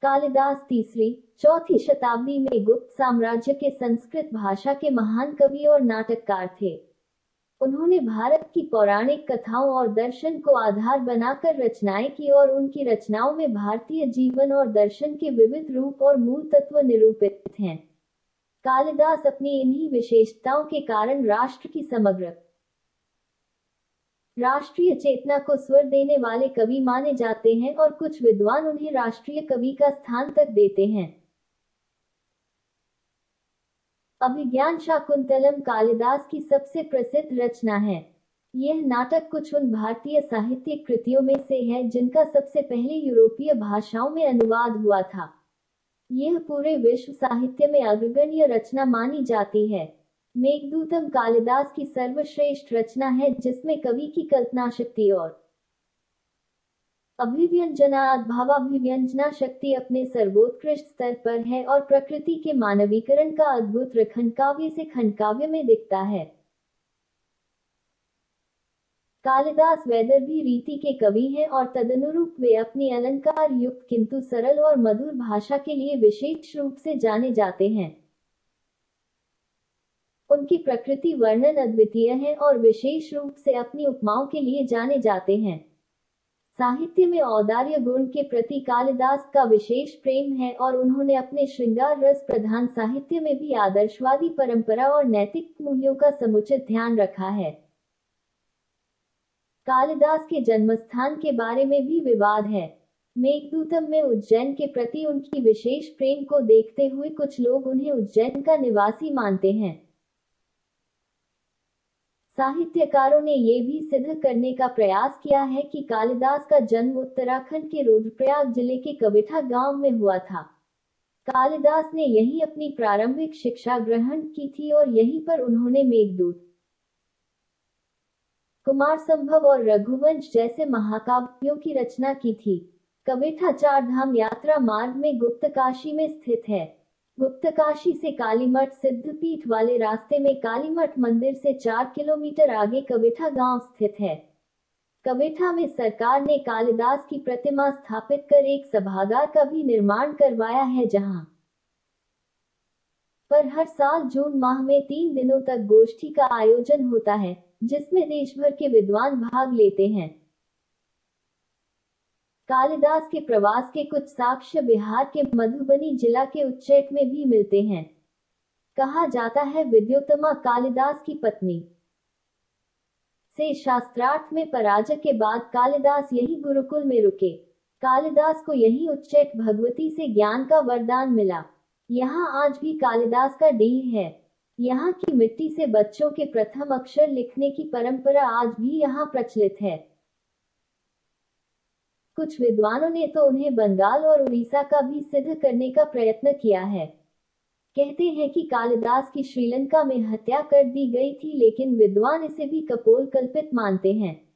कालिदास तीसरी चौथी शताब्दी में गुप्त साम्राज्य के संस्कृत भाषा के महान कवि और नाटककार थे। उन्होंने भारत की पौराणिक कथाओं और दर्शन को आधार बनाकर रचनाएं की और उनकी रचनाओं में भारतीय जीवन और दर्शन के विविध रूप और मूल तत्व निरूपित हैं। कालिदास अपनी इन्हीं विशेषताओं के कारण राष्ट्र की समग्र राष्ट्रीय चेतना को स्वर देने वाले कवि माने जाते हैं और कुछ विद्वान उन्हें राष्ट्रीय कवि का स्थान तक देते हैं। अभिज्ञान शाकुंतलम कालिदास की सबसे प्रसिद्ध रचना है। यह नाटक कुछ उन भारतीय साहित्यिक कृतियों में से है जिनका सबसे पहले यूरोपीय भाषाओं में अनुवाद हुआ था। यह पूरे विश्व साहित्य में अग्रगण्य रचना मानी जाती है। मेघदूतम कालिदास की सर्वश्रेष्ठ रचना है जिसमें कवि की कल्पना शक्ति और भावाभिव्यंजना शक्ति अपने सर्वोत्कृष्ट स्तर पर है और प्रकृति के मानवीकरण का अद्भुत खंडकाव्य से खंडकाव्य में दिखता है। कालिदास वैदर्भी रीति के कवि हैं और तदनुरूप वे अपनी अलंकार युक्त किंतु सरल और मधुर भाषा के लिए विशेष रूप से जाने जाते हैं। उनकी प्रकृति वर्णन अद्वितीय है और विशेष रूप से अपनी उपमाओं के लिए जाने जाते हैं। साहित्य में औदार्य गुण के प्रति कालिदास का विशेष प्रेम है और उन्होंने अपने श्रृंगार रस प्रधान साहित्य में भी आदर्शवादी परंपरा और नैतिक मूल्यों का समुचित ध्यान रखा है। कालिदास के जन्मस्थान के बारे में भी विवाद है। मेघदूतम में उज्जैन के प्रति उनकी विशेष प्रेम को देखते हुए कुछ लोग उन्हें उज्जैन का निवासी मानते हैं। साहित्यकारों ने ये भी सिद्ध करने का प्रयास किया है कि कालिदास का जन्म उत्तराखंड के रुद्रप्रयाग जिले के कविठा गांव में हुआ था। कालिदास ने यहीं अपनी प्रारंभिक शिक्षा ग्रहण की थी और यहीं पर उन्होंने मेघदूत, कुमार संभव और रघुवंश जैसे महाकाव्यों की रचना की थी। कविठा चारधाम यात्रा मार्ग में गुप्तकाशी में स्थित है। गुप्तकाशी से कालीमठ सिद्धपीठ वाले रास्ते में कालीमठ मंदिर से 4 किलोमीटर आगे कविठा गांव स्थित है। कविठा में सरकार ने कालिदास की प्रतिमा स्थापित कर एक सभागार का भी निर्माण करवाया है जहां पर हर साल जून माह में 3 दिनों तक गोष्ठी का आयोजन होता है जिसमें देश भर के विद्वान भाग लेते हैं। कालिदास के प्रवास के कुछ साक्ष्य बिहार के मधुबनी जिला के उज्जैन में भी मिलते हैं। कहा जाता है विद्योत्तमा कालिदास की पत्नी से शास्त्रार्थ में पराजय के बाद कालिदास यही गुरुकुल में रुके। कालिदास को यही उज्जैन भगवती से ज्ञान का वरदान मिला। यहाँ आज भी कालिदास का डीह है। यहाँ की मिट्टी से बच्चों के प्रथम अक्षर लिखने की परंपरा आज भी यहाँ प्रचलित है। कुछ विद्वानों ने तो उन्हें बंगाल और उड़ीसा का भी सिद्ध करने का प्रयत्न किया है। कहते हैं कि कालिदास की श्रीलंका में हत्या कर दी गई थी, लेकिन विद्वान इसे भी कपोल कल्पित मानते हैं।